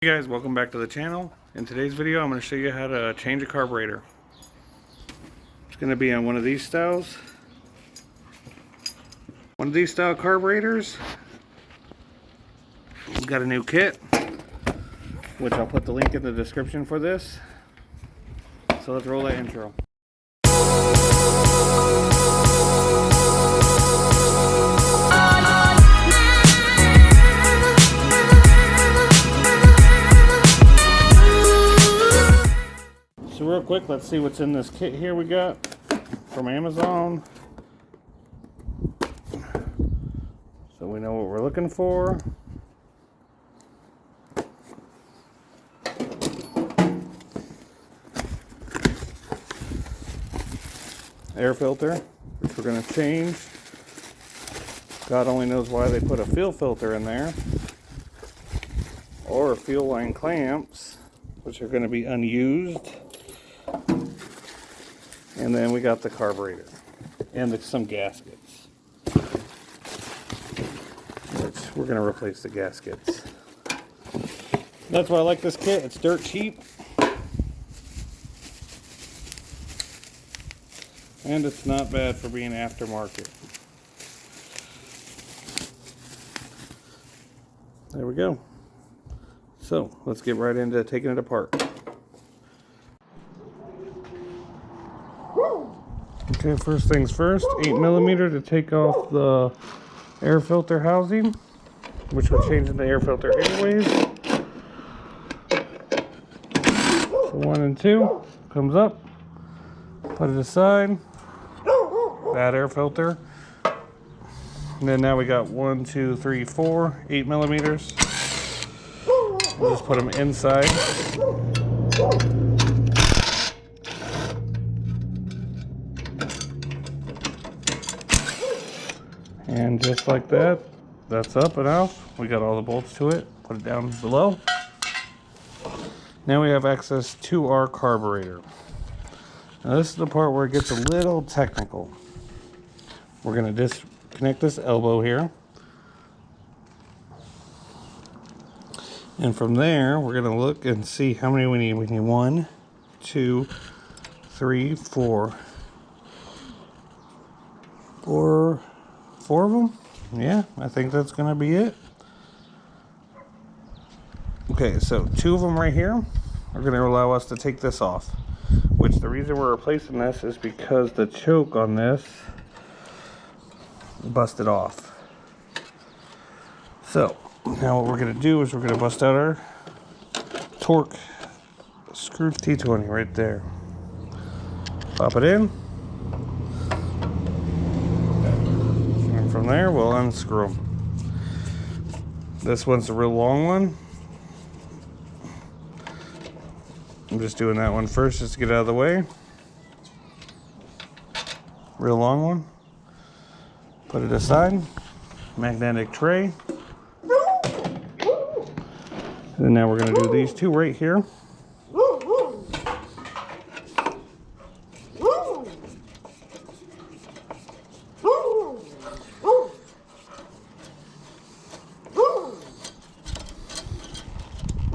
Hey guys, welcome back to the channel. In today's video I'm going to show you how to change a carburetor. It's going to be on one of these styles. One of these style carburetors. We've got a new kit, which I'll put the link in the description for this. So let's roll that intro. So real quick, let's see what's in this kit here we got from Amazon. So we know what we're looking for. Air filter, which we're going to change. God only knows why they put a fuel filter in there. Or fuel line clamps, which are going to be unused. And then we got the carburetor and some gaskets, which we're going to replace the gaskets. That's why I like this kit. It's dirt cheap. And it's not bad for being aftermarket. There we go. So let's get right into taking it apart. Okay, first things first, 8mm to take off the air filter housing, which we're changing the air filter anyways. So 1 and 2 comes up, put it aside, that air filter. And then now we got 1, 2, 3, 4, 8mm. We'll just put them inside. And just like that, that's up and out. We got all the bolts to it. Put it down below. Now we have access to our carburetor. Now this is the part where it gets a little technical. We're going to disconnect this elbow here. And from there, we're going to look and see how many we need. We need 1, 2, 3, 4. 4 of them? Yeah, I think that's going to be it. Okay, so 2 of them right here are going to allow us to take this off. Which the reason we're replacing this is because the choke on this busted off. So, now what we're going to do is we're going to bust out our torque screw T20 right there. Pop it in. From there, we'll unscrew them. This one's a real long one. I'm just doing that one first just to get out of the way. Real long one. Put it aside. Magnetic tray. And now we're going to do these 2 right here.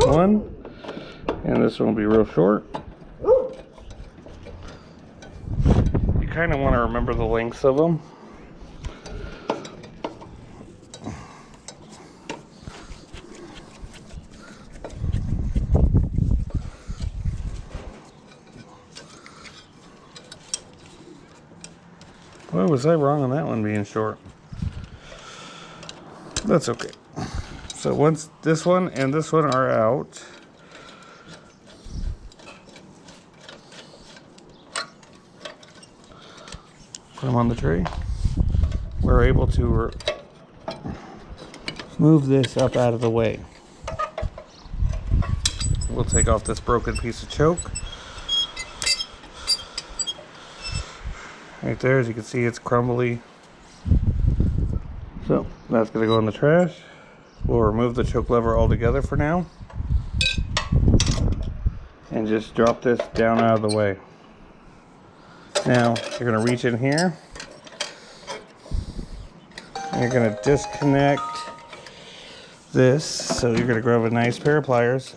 One, and this one will be real short. You kind of want to remember the lengths of them. Why was I wrong on that one being short? That's okay. So once this one and this one are out, put them on the tray, we're able to move this up out of the way. We'll take off this broken piece of choke. Right there, as you can see, it's crumbly. So that's going to go in the trash. We'll remove the choke lever altogether for now. And just drop this down out of the way. Now, you're going to reach in here. And you're going to disconnect this. So you're going to grab a nice pair of pliers.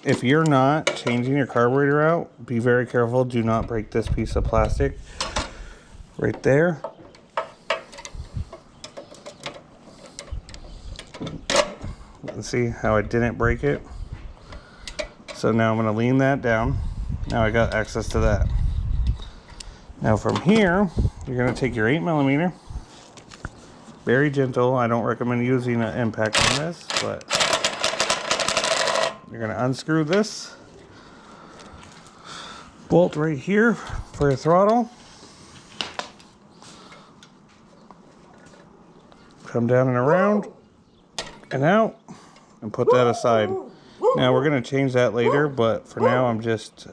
If you're not changing your carburetor out, be very careful. Do not break this piece of plastic right there. Let's see how I didn't break it. So now I'm going to lean that down. Now I got access to that. Now from here, you're going to take your 8mm. Very gentle. I don't recommend using an impact on this, but you're going to unscrew this bolt right here for your throttle. Come down and around and out and put that aside. Now we're going to change that later, but for now I'm just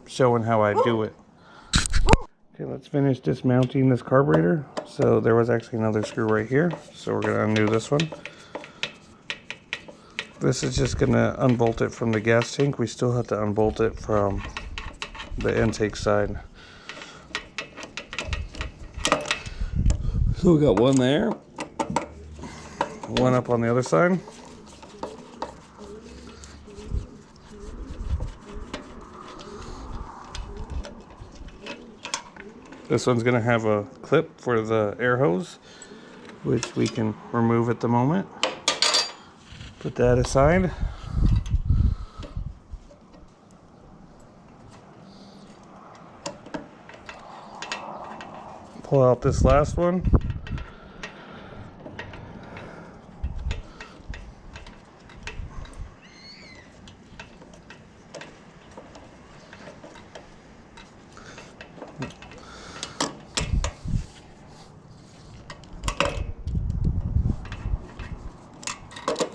showing how I do it. Okay, let's finish dismounting this carburetor. So there was actually another screw right here, so we're going to undo this one. This is just going to unbolt it from the gas tank. We still have to unbolt it from the intake side. So we got one there, one up on the other side. This one's going to have a clip for the air hose, which we can remove at the moment. Put that aside. Pull out this last one.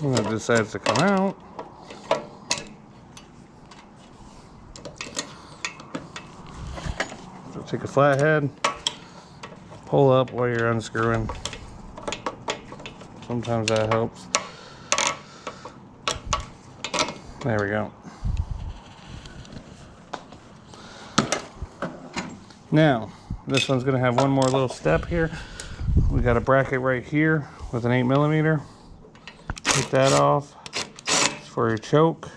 When it decides to come out, so take a flathead, pull up while you're unscrewing. Sometimes that helps. There we go. Now, this one's going to have one more little step here. We got a bracket right here with an 8mm. Take that off. It's for your choke.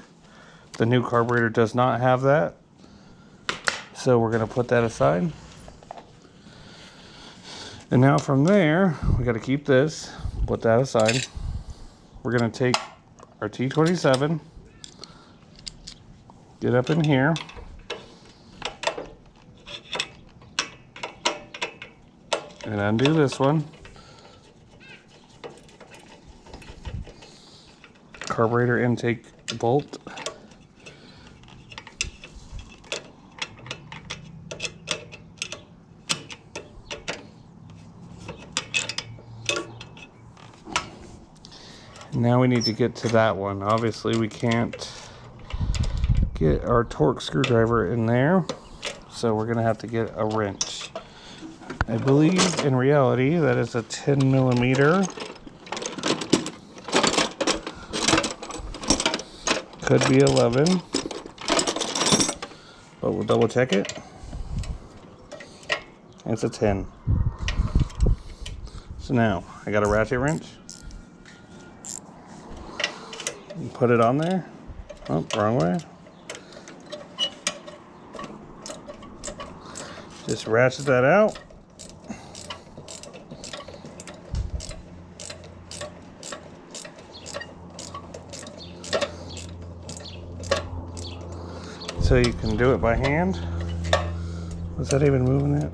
The new carburetor does not have that, so we're going to put that aside. And now from there, we got to keep this, put that aside. We're going to take our T27, get up in here, and undo this one. Carburetor intake bolt. Now we need to get to that one. Obviously we can't get our torque screwdriver in there, so we're gonna have to get a wrench. I believe in reality that is a 10mm. Could be 11, but we'll double check it. It's a 10. So now I got a ratchet wrench. Put it on there. Oh, wrong way. Just ratchet that out. So you can do it by hand. Was that even moving it?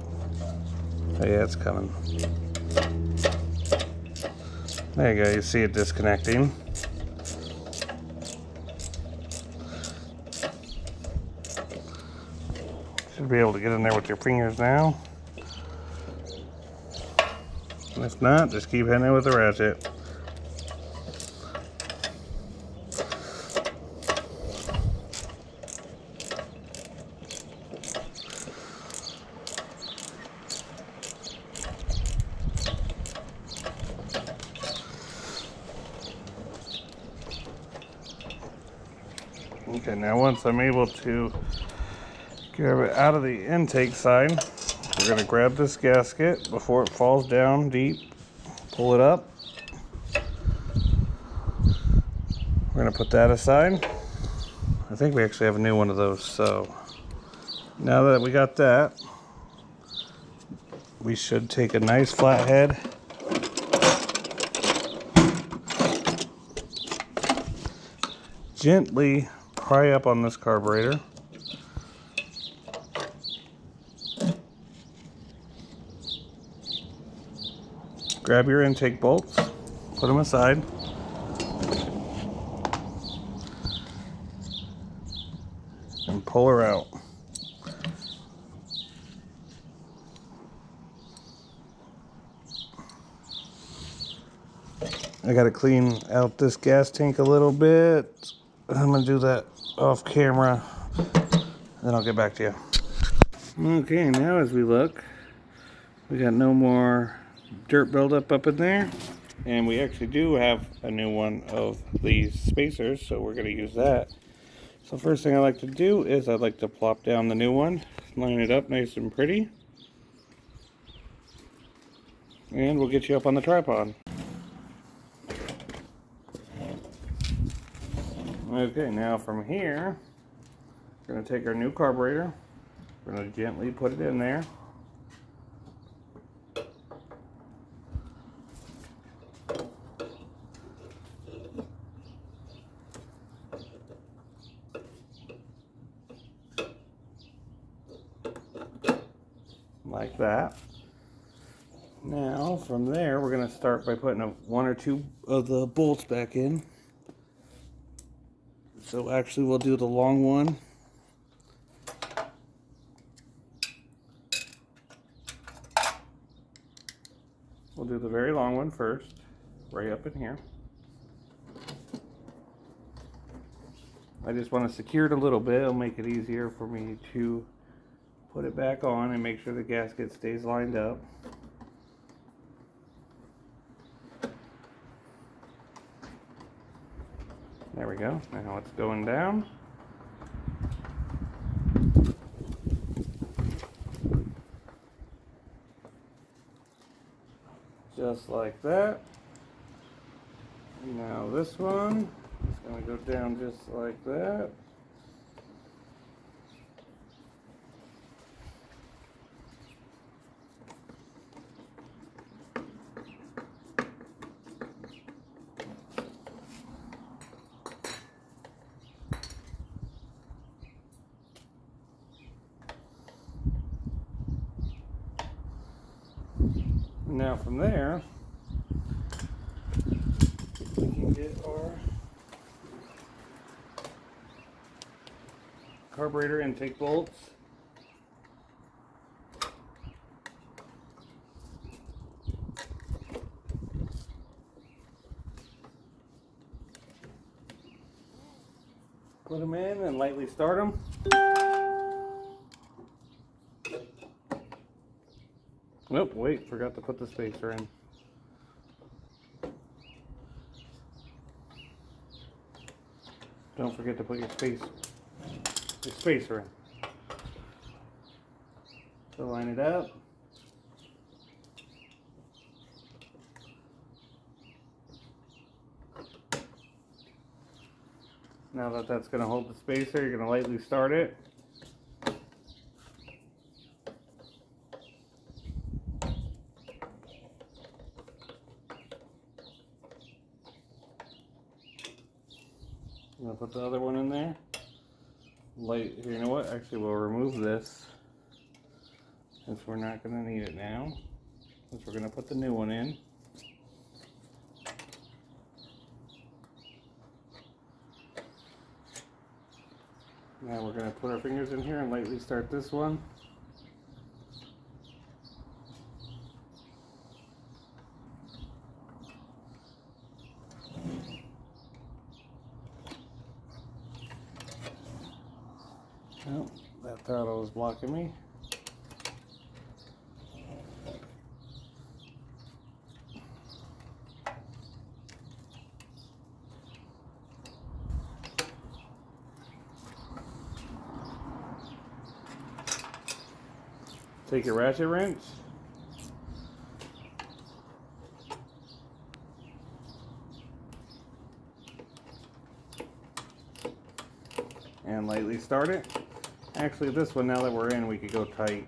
Oh yeah, it's coming. There you go, you see it disconnecting. Should be able to get in there with your fingers now. And if not, just keep hitting it with the ratchet. Okay, now once I'm able to grab it out of the intake side, we're going to grab this gasket before it falls down deep, pull it up, put that aside. I think we actually have a new one of those, so now that we got that, we should take a nice flathead, gently pry up on this carburetor. Grab your intake bolts, put them aside. And pull her out. I gotta clean out this gas tank a little bit. I'm gonna do that off camera, then I'll get back to you. Okay, now as we look, we got no more dirt buildup up in there, and we actually do have a new one of these spacers, so we're gonna use that. So first thing I like to do is I'd like to plop down the new one, line it up nice and pretty, and we'll get you up on the tripod. Okay, now from here, we're going to take our new carburetor, we're going to gently put it in there. Like that. Now from there, we're going to start by putting one or two of the bolts back in. So actually we'll do the long one. We'll do the very long one first, right up in here. I just want to secure it a little bit. It'll make it easier for me to put it back on and make sure the gasket stays lined up. There we go. Now it's going down. Just like that. Now this one is going to go down just like that. Now from there, we can get our carburetor intake bolts. Put them in and lightly start them. Nope, wait, forgot to put the spacer in. Don't forget to put your spacer in. So line it up. Now that that's going to hold the spacer, you're going to lightly start it. I'm going to put the other one in there. Here, you know what? Actually, we'll remove this since we're not going to need it now. Since we're going to put the new one in. Now we're going to put our fingers in here and lightly start this one. Oh, that throttle is blocking me. Take your ratchet wrench. and lightly start it. Actually, this one, now that we're in, we could go tight.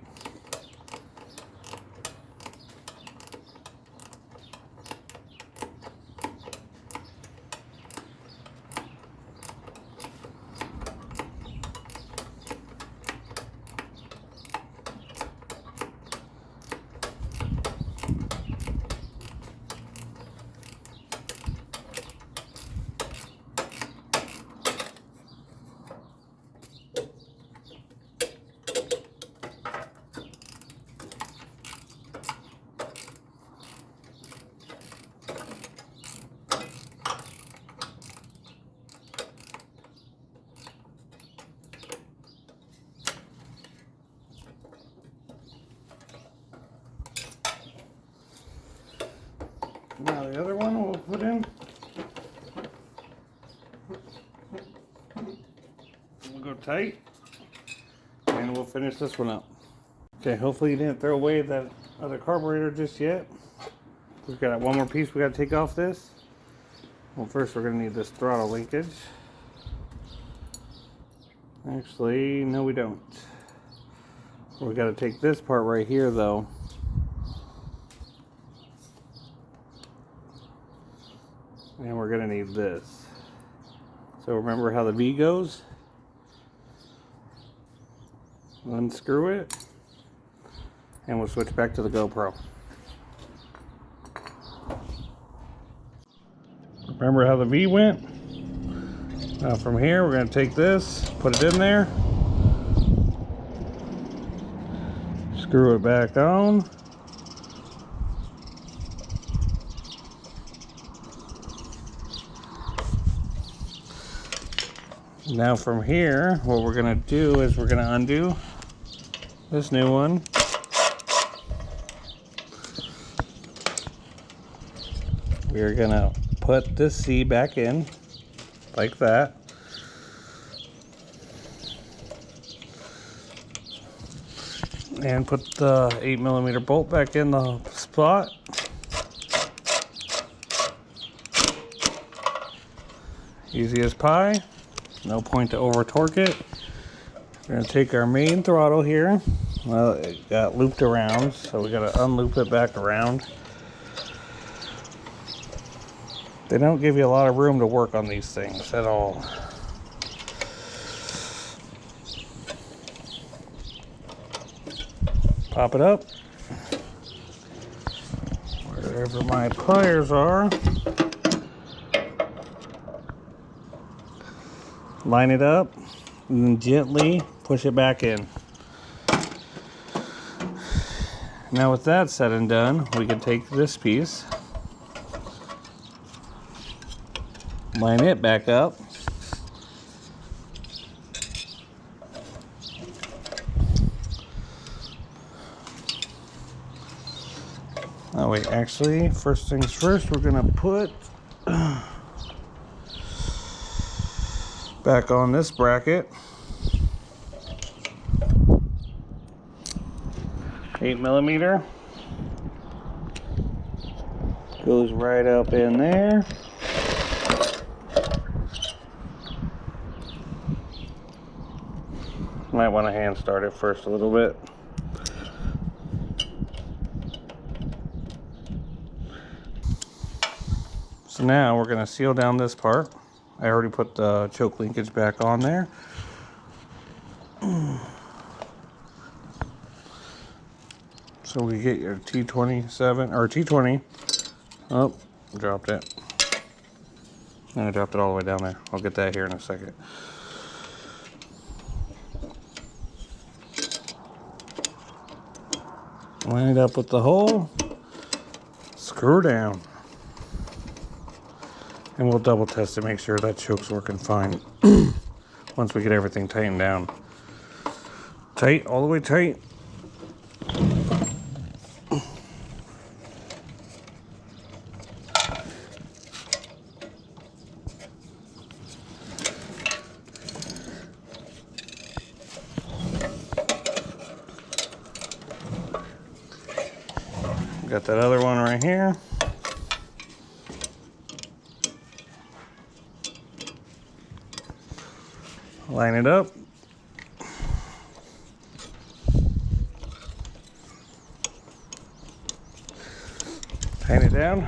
Now the other one we'll put in. We'll go tight, and we'll finish this one up. Okay, hopefully you didn't throw away that other carburetor just yet. We've got one more piece we got to take off this. Well, first we're going to need this throttle linkage. Actually, no we don't. We got to take this part right here though. And we're going to need this. So remember how the V goes? Unscrew it. And we'll switch back to the GoPro. Remember how the V went? Now from here we're going to take this, put it in there. Screw it back on. Now from here, what we're going to do is we're going to undo this new one. We're going to put this C back in like that. And put the 8mm bolt back in the spot. Easy as pie. No point to over torque it. We're going to take our main throttle here. Well, it got looped around, so we got to unloop it back around. They don't give you a lot of room to work on these things at all. Pop it up. Wherever my pliers are. Line it up and then gently push it back in. Now with that said and done, we can take this piece, line it back up, oh wait, actually, first things first, we're gonna put back on this bracket. 8mm goes right up in there. Might want to hand start it first a little bit. So now we're going to seal down this part. I already put the choke linkage back on there. So we get your T27 or T20. Oh, dropped it. And I dropped it all the way down there. I'll get that here in a second. Line it up with the hole. Screw down. And we'll double test to make sure that choke's working fine. Once we get everything tightened down. Tight, all the way tight. Got that other one right here. line it up. Tighten it down.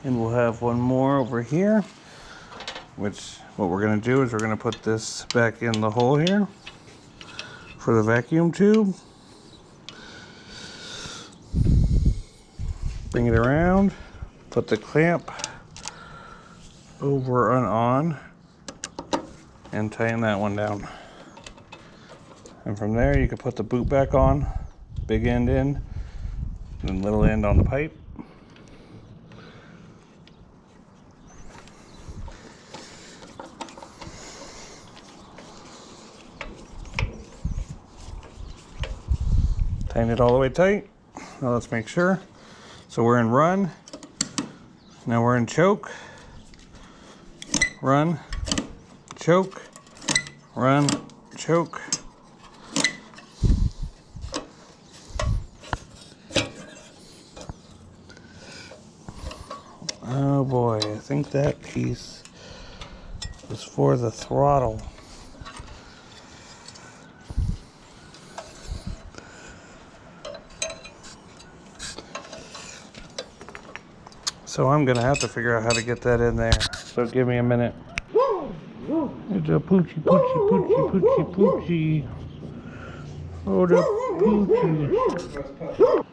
And we'll have one more over here, which what we're going to do is we're going to put this back in the hole here for the vacuum tube. Bring it around, put the clamp over and on, and tighten that one down. And from there you can put the boot back on, big end in, and little end on the pipe. Tighten it all the way tight. Now let's make sure. So we're in run. Now we're in choke. Run, choke, run, choke. Oh boy, I think that piece was for the throttle. So I'm gonna have to figure out how to get that in there. So give me a minute. It's a poochie, poochie, poochie, poochie, poochie. Oh, the poochie.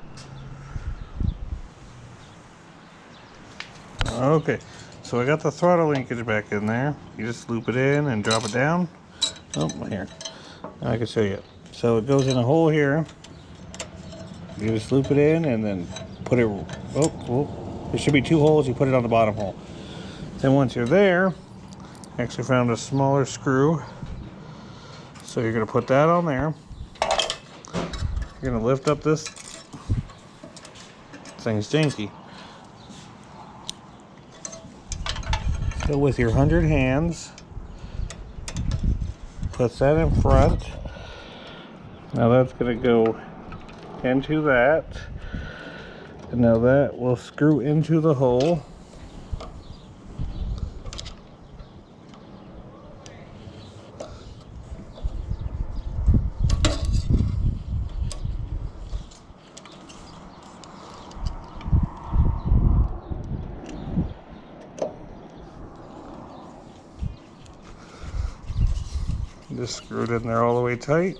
Okay, so I got the throttle linkage back in there. You just loop it in and drop it down. Oh, here. Now I can show you. So it goes in a hole here. You just loop it in and then put it. Oh. There should be two holes, you put it on the bottom hole. Then once you're there, I actually found a smaller screw. So you're gonna put that on there. You're gonna lift up this thing's janky. So with your 100 hands, put that in front. Now that's gonna go into that. And now that will screw into the hole. Just screw it in there all the way tight.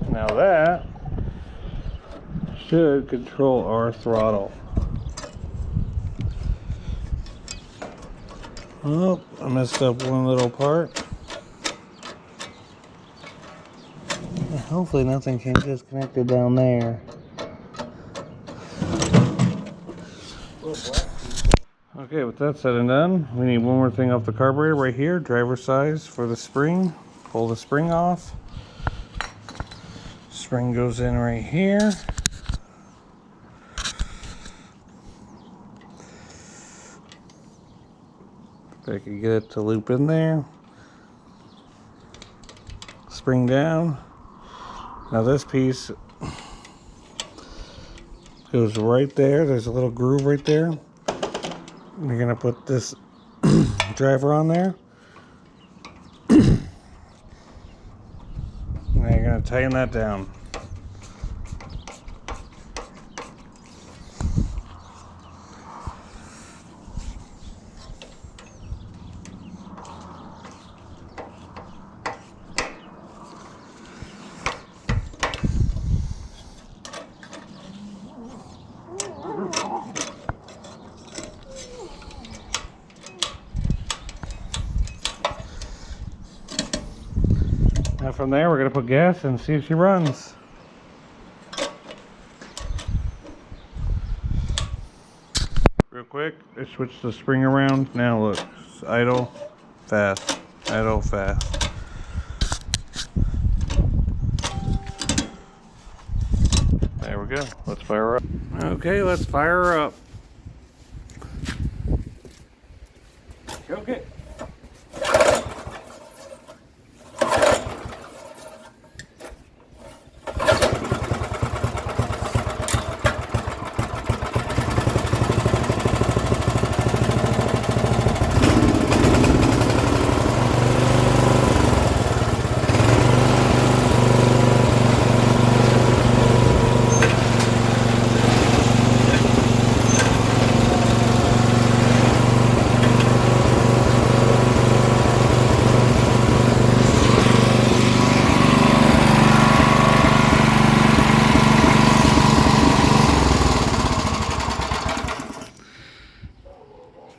Now that should control our throttle. Oh, I messed up one little part. Hopefully nothing came disconnected down there. Okay, with that said and done, we need one more thing off the carburetor right here, driver size for the spring. Pull the spring off. Spring goes in right here. If I can get it to loop in there. Spring down. Now this piece goes right there. There's a little groove right there. You're gonna put this driver on there. Now you're gonna tighten that down. Now from there we're going to put gas and see if she runs. Real quick, I switched the spring around. Now look, it's idle, fast, idle, fast. There we go. Let's fire her up. Okay, let's fire her up. Okay.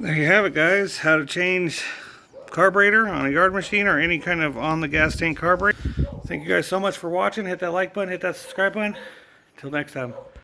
There you have it, guys. How to change carburetor on a yard machine or any kind of on the gas tank carburetor. Thank you guys so much for watching. Hit that like button, hit that subscribe button. Till next time.